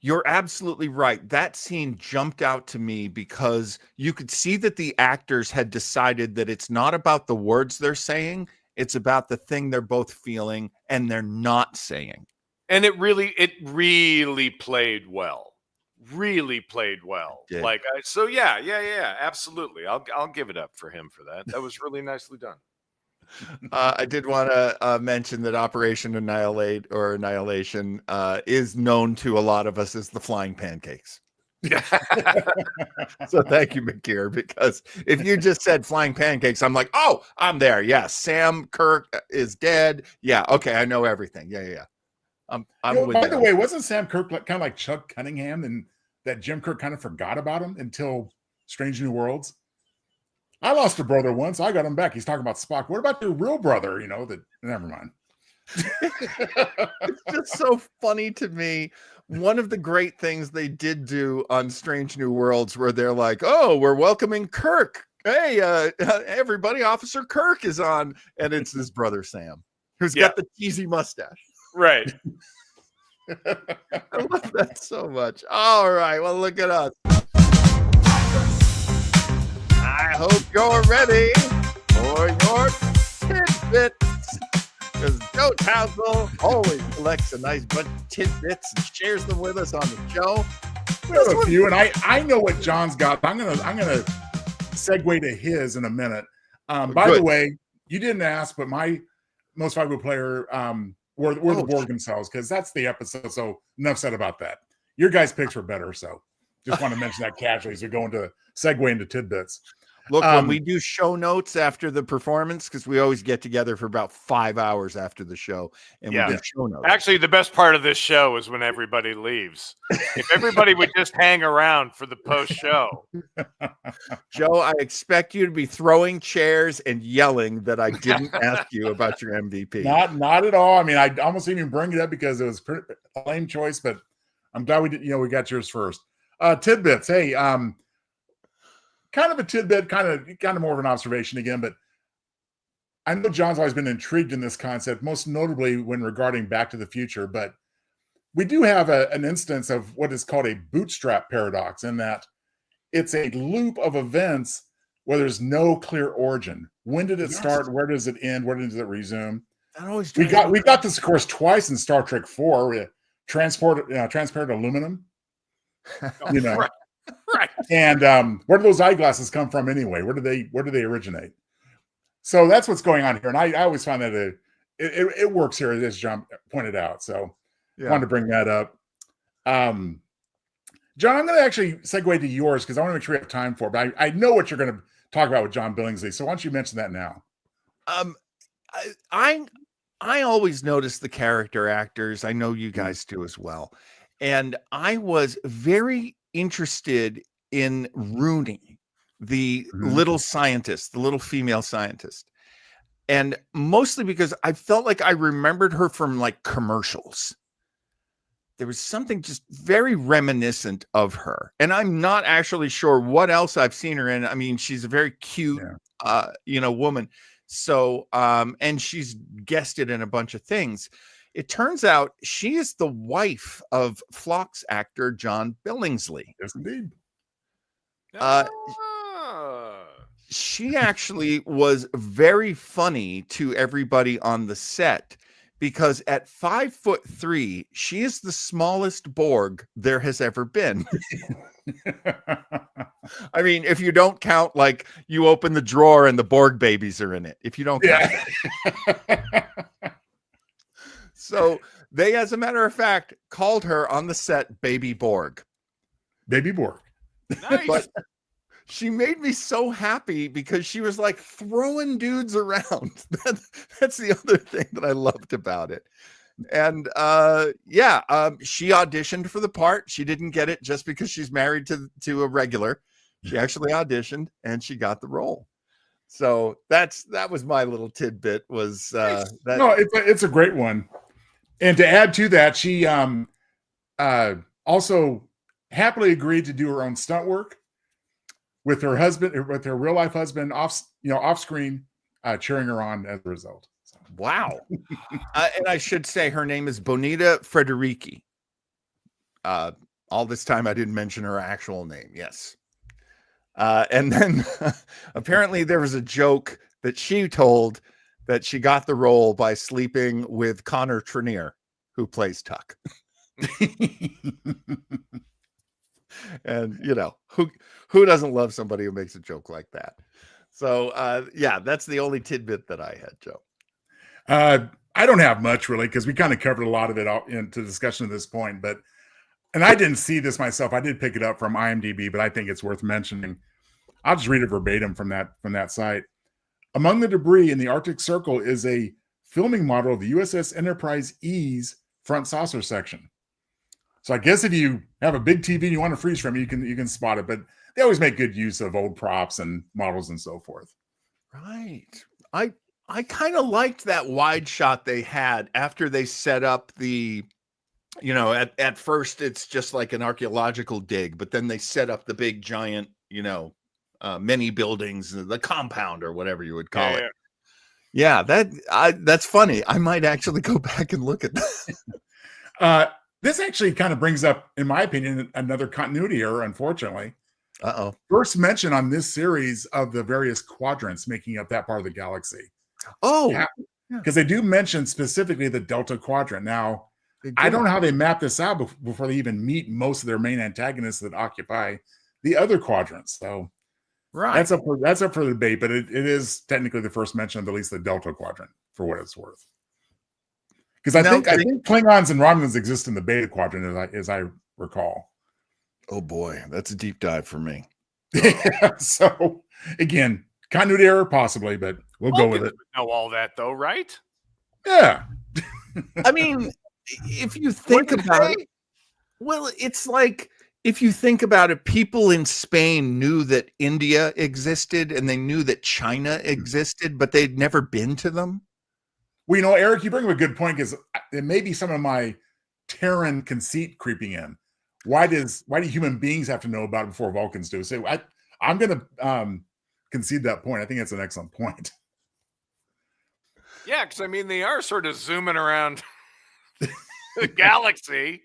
you're absolutely right. That scene jumped out to me because you could see that the actors had decided that it's not about the words they're saying, it's about the thing they're both feeling and they're not saying. And it really played well. Really played well. It did. Like so yeah, absolutely. I'll give it up for him for that. That was really nicely done. I did want to mention that Operation Annihilation is known to a lot of us as the flying pancakes. So thank you, McGear, because if you just said flying pancakes, I'm like, oh, I'm there. Yes, Sam Kirk is dead. Yeah, okay, I know everything. Yeah. I'm with by you. the way, wasn't Sam Kirk kind of like Chuck Cunningham, and that Jim Kirk kind of forgot about him until Strange New Worlds? I lost a brother once. I got him back. He's talking about Spock. What about your real brother? Never mind. It's just so funny to me. One of the great things they did do on Strange New Worlds where they're like, oh, we're welcoming Kirk. Hey, everybody, Officer Kirk is on. And it's his brother, Sam, who's got the cheesy mustache. Right. I love that so much. All right. Well, look at us. I hope you're ready for your tidbits. Because Joe Townsville always collects a nice bunch of tidbits and shares them with us on the show. We have a few, and I know what John's got. I'm gonna segue to his in a minute. By the way, you didn't ask, but my most valuable player were the Borg themselves, because that's the episode. So enough said about that. Your guys' picks were better, so just want to mention that casually as we're going to segue into tidbits. Look, when we do show notes after the performance, because we always get together for about 5 hours after the show, and we do show notes. Actually, the best part of this show is when everybody leaves. If everybody would just hang around for the post show. Joe, I expect you to be throwing chairs and yelling that I didn't ask you about your MVP. Not at all. I mean, I almost didn't even bring it up because it was a lame choice, but I'm glad we did. We got yours first. Tidbits. Hey, kind of a tidbit, kind of more of an observation again, but I know John's always been intrigued in this concept, most notably when regarding Back to the Future, but we do have an instance of what is called a bootstrap paradox, in that it's a loop of events where there's no clear origin. When did it start? Where does it end? Where does it resume? We got this, of course, twice in Star Trek 4, transparent aluminum. Right. And where do those eyeglasses come from anyway? Where do they originate? So that's what's going on here. And I always find that it works here, as John pointed out. So I wanted to bring that up. John, I'm going to actually segue to yours because I want to make sure we have time for it. But I know what you're going to talk about with John Billingsley. So why don't you mention that now? I always notice the character actors. I know you guys do as well. And I was very interested in Rooney, the little scientist, the little female scientist. And mostly because I felt like I remembered her from like commercials. There was something just very reminiscent of her. And I'm not actually sure what else I've seen her in. I mean, she's a very cute, woman. So, and she's guested in a bunch of things. It turns out she is the wife of Phlox actor John Billingsley. Yes, indeed. She actually was very funny to everybody on the set because at 5'3", she is the smallest Borg there has ever been. I mean, if you don't count, like you open the drawer and the Borg babies are in it. If you don't count that. So they, as a matter of fact, called her on the set Baby Borg. Baby Borg. Nice. she made me so happy because she was like throwing dudes around. That's the other thing that I loved about it. And she auditioned for the part. She didn't get it just because she's married to a regular. She actually auditioned and she got the role. So that was my little tidbit. Was that? No, it's a great one. And to add to that, she also happily agreed to do her own stunt work with her husband, with her real life husband, off screen, cheering her on as a result. So. Wow. And I should say her name is Bonita Frederici. All this time I didn't mention her actual name. Yes. And then apparently there was a joke that she told that she got the role by sleeping with Connor Trenier, who plays Tuck. And who doesn't love somebody who makes a joke like that? So that's the only tidbit that I had, Joe. I don't have much really, because we kind of covered a lot of it into discussion at this point, and I didn't see this myself. I did pick it up from IMDb, but I think it's worth mentioning. I'll just read it verbatim from that site. Among the debris in the Arctic Circle is a filming model of the USS Enterprise E's front saucer section. So I guess if you have a big TV and you want to freeze frame, you can spot it. But they always make good use of old props and models and so forth. Right. I kind of liked that wide shot they had after they set up the, at first it's just like an archaeological dig, but then they set up the big giant, many buildings, the compound or whatever you would call it. Yeah, that's funny. I might actually go back and look at that. This actually kind of brings up, in my opinion, another continuity error, unfortunately. Uh-oh. First mention on this series of the various quadrants making up that part of the galaxy. Oh, because they do mention specifically the Delta Quadrant. Now, I don't know how they map this out before they even meet most of their main antagonists that occupy the other quadrants. So, right, that's up for debate, but it is technically the first mention of at least the Delta Quadrant, for what it's worth. Because I think Klingons and Romulans exist in the Beta Quadrant, as I recall. Oh boy, that's a deep dive for me. So again, continuity error possibly, but we'll go with it. Know all that though, right? Yeah. I mean, if you think about it, well, it's like if you think about it, people in Spain knew that India existed and they knew that China existed, but they'd never been to them. Well, Eric, you bring up a good point, because it may be some of my Terran conceit creeping in. Why do human beings have to know about it before Vulcans do? So I'm going to concede that point. I think that's an excellent point. Yeah, because I mean, they are sort of zooming around the galaxy.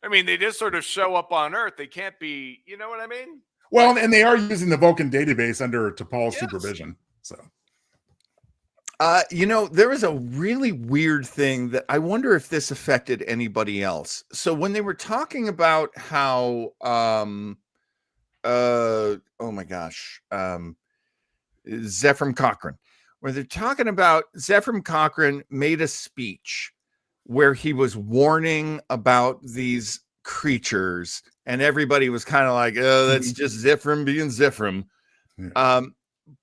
I mean, they just sort of show up on Earth. They can't be, you know what I mean? Well, and they are using the Vulcan database under T'Pol's supervision. So, there was a really weird thing that I wonder if this affected anybody else. So when they were talking about how, oh my gosh, Zephram Cochrane, where they're talking about Zephram Cochrane made a speech where he was warning about these creatures, and everybody was kind of like, oh, that's just Zephram being Zephram. Yeah.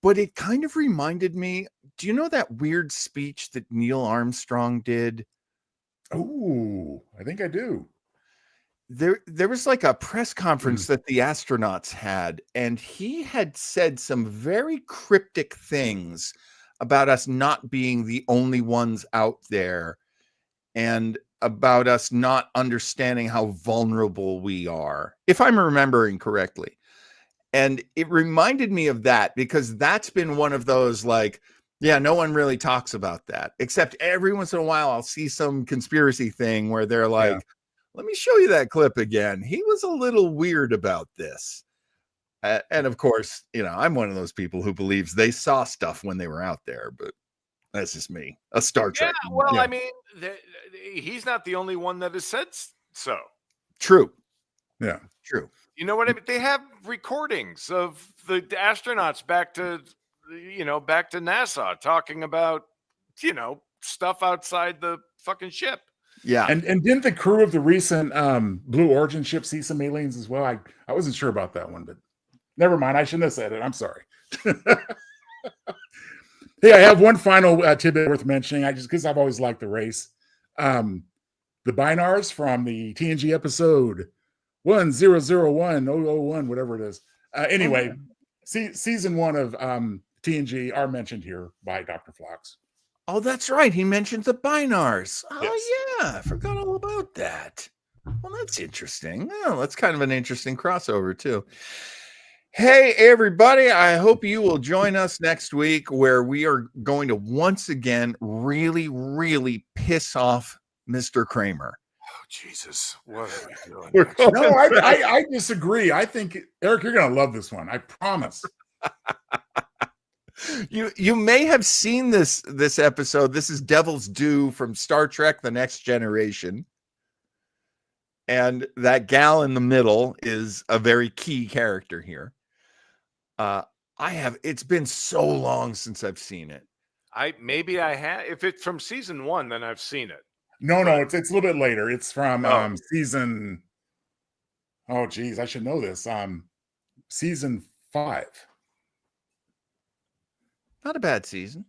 But it kind of reminded me, do you know that weird speech that Neil Armstrong did? Oh, I think I do. There was like a press conference that the astronauts had, and he had said some very cryptic things about us not being the only ones out there, and about us not understanding how vulnerable we are, if I'm remembering correctly. And it reminded me of that, because that's been one of those, like, yeah, no one really talks about that, except every once in a while I'll see some conspiracy thing where they're like, let me show you that clip again. He was a little weird about this. And of course, I'm one of those people who believes they saw stuff when they were out there, but that's just me, a Star Trek. Yeah, well, I mean, he's not the only one that has said so. True. Yeah, true. You know what I mean? They have recordings of the astronauts back to NASA talking about, stuff outside the fucking ship. Yeah. And didn't the crew of the recent Blue Origin ship see some aliens as well? I wasn't sure about that one, but Never mind. I shouldn't have said it. I'm sorry. Hey, I have one final tidbit worth mentioning. Because I've always liked the race. The Binars from the TNG episode 1001, whatever it is. Anyway, season 1 of TNG are mentioned here by Dr. Phlox. Oh, that's right. He mentioned the Binars. Oh, Yes. yeah. I forgot all about that. Well, that's interesting. Oh, that's kind of an interesting crossover, too. Hey, everybody. I hope you will join us next week where we are going to once again really, really piss off Mr. Kramer. Oh, Jesus. What are we doing? We're next? going No, I disagree. I think, Eric, you're going to love this one. I promise. You may have seen this episode. This is Devil's Due from Star Trek: The Next Generation. And that gal in the middle is a very key character here. It's been so long since I've seen it. Maybe I have. If it's from season 1, then I've seen it. No, it's a little bit later. It's from season. Oh, geez, I should know this. Season 5. Not a bad season.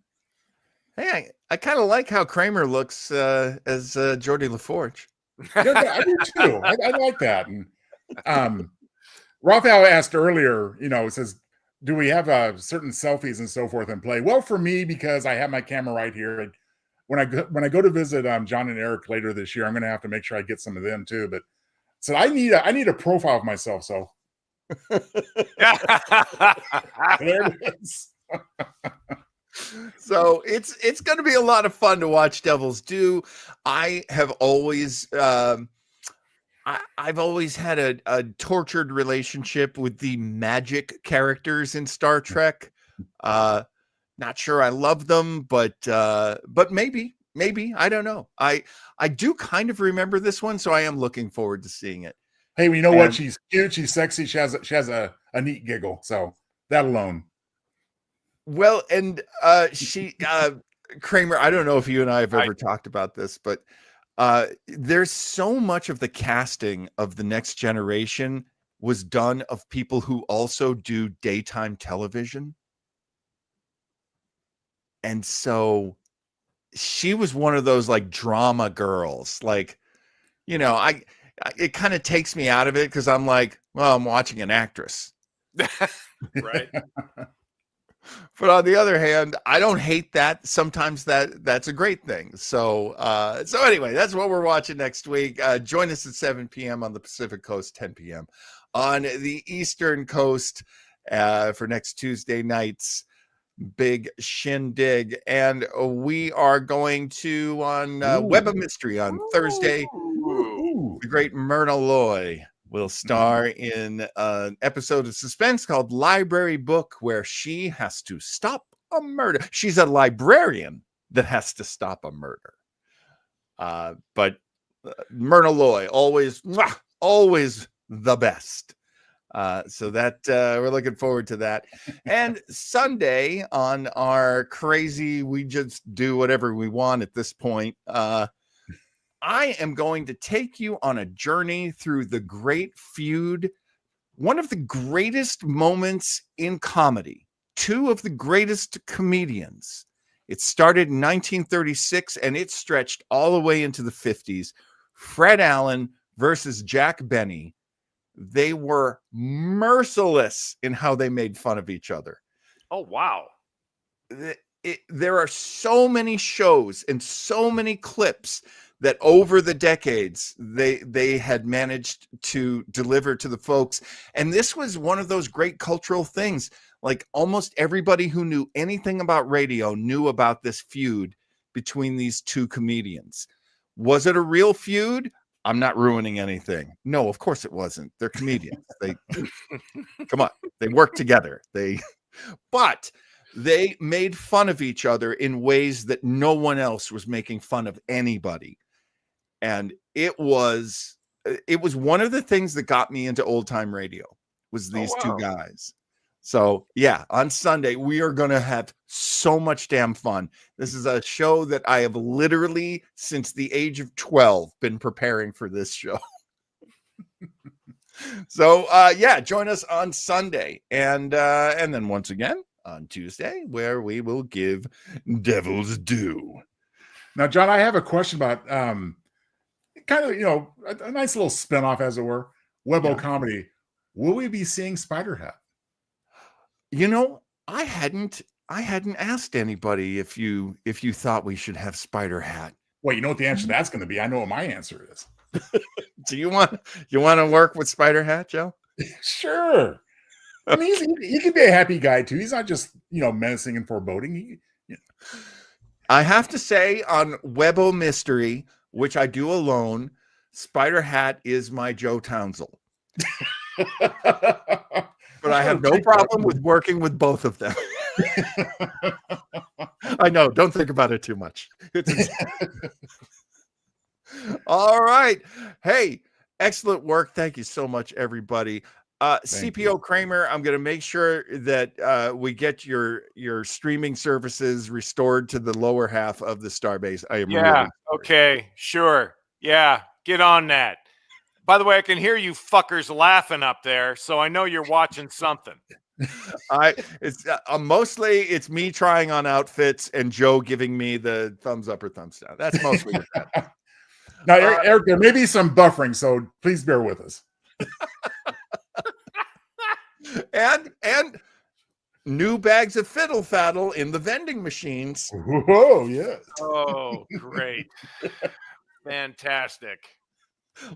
Hey, I kind of like how Kramer looks as Geordie LaForge. I do too. I like that. And Raphael asked earlier, says, do we have certain selfies and so forth in play? Well, for me, because I have my camera right here, and when I go to visit John and Eric later this year, I'm going to have to make sure I get some of them too. But so I need a profile of myself. So there it is. So it's going to be a lot of fun to watch Devil's Due. I have always I've always had a tortured relationship with the magic characters in Star Trek. Not sure I love them, but maybe I don't know. I do kind of remember this one, so I am looking forward to seeing it. Hey, we know what? She's cute. She's sexy. She has a neat giggle. So that alone. Well, and Kramer, I don't know if you and I have ever talked about this, but there's so much of the casting of The Next Generation was done of people who also do daytime television. And so she was one of those like drama girls. Like, it kind of takes me out of it because I'm like, well, I'm watching an actress. Right. But on the other hand, I don't hate that. Sometimes that's a great thing. So anyway, that's what we're watching next week. Join us at 7 p.m. on the Pacific Coast, 10 p.m. on the Eastern Coast for next Tuesday night's big shindig. And we are going to on Web of Mystery on Thursday. The great Myrna Loy will star in an episode of Suspense called Library Book, where she has to stop a murder. She's a librarian that has to stop a murder. But Myrna Loy, always the best. So that we're looking forward to that. And Sunday on our crazy, we just do whatever we want at this point. I am going to take you on a journey through the Great Feud, one of the greatest moments in comedy, two of the greatest comedians. It started in 1936 and it stretched all the way into the 50s. Fred Allen versus Jack Benny. They were merciless in how they made fun of each other. Oh, wow. There are so many shows and so many clips that over the decades they had managed to deliver to the folks. And this was one of those great cultural things. Like almost everybody who knew anything about radio knew about this feud between these two comedians. Was it a real feud? I'm not ruining anything. No, of course it wasn't. They're comedians. They come on, they work together. But they made fun of each other in ways that no one else was making fun of anybody. And it was one of the things that got me into old time radio was these two guys. So yeah, on Sunday, we are going to have so much damn fun. This is a show that I have literally since the age of 12 been preparing for this show. So yeah, join us on Sunday, and then once again on Tuesday, where we will give Devil's Due. Now, John, I have a question about kind of, a nice little spinoff, as it were, Webbo comedy. Will we be seeing Spiderhead? I hadn't asked anybody if you thought we should have Spider Hat. Well, you know what the answer to that's going to be. I know what my answer is. Do you want to work with Spider Hat, Joe? Sure. I mean, he can be a happy guy too. He's not just menacing and foreboding. I have to say, on Webbo Mystery, which I do alone, Spider Hat is my Joe Townsend. But I have no problem with working with both of them. I know. Don't think about it too much. All right. Hey, excellent work. Thank you so much, everybody. CPO Kramer, I'm going to make sure that we get your streaming services restored to the lower half of the Starbase. I am really okay, sure. Yeah, get on that. By the way, I can hear you fuckers laughing up there, so I know you're watching something. It's mostly it's me trying on outfits and Joe giving me the thumbs up or thumbs down. That's mostly what that. Now, Eric, there may be some buffering, so please bear with us. and new bags of fiddle faddle in the vending machines. Whoa, yes. Oh, great. Fantastic.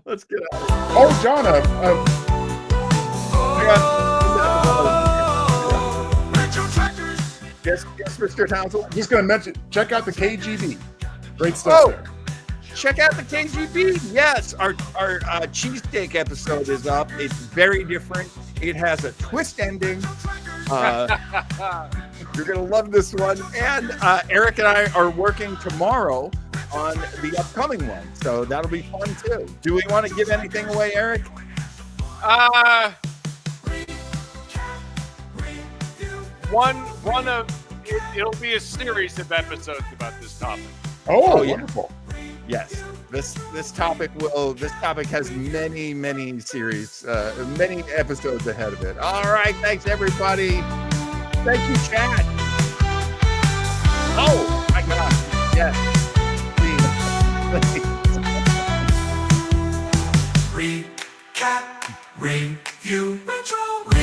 Let's get out. Oh, John, yes, Mr. Townsend. I'm just going to mention, check out the KGB. Great stuff there. Check out the KGB. Yes, our cheesesteak episode is up. It's very different. It has a twist ending. You're going to love this one. And Eric and I are working tomorrow on the upcoming one. So that'll be fun too. Do we want to give anything away, Eric? One of it'll be a series of episodes about this topic. Oh, wonderful. Yes. This topic has many series, many episodes ahead of it. All right, thanks everybody. Thank you, chat. Oh my God. Yes. Recap, review, retro.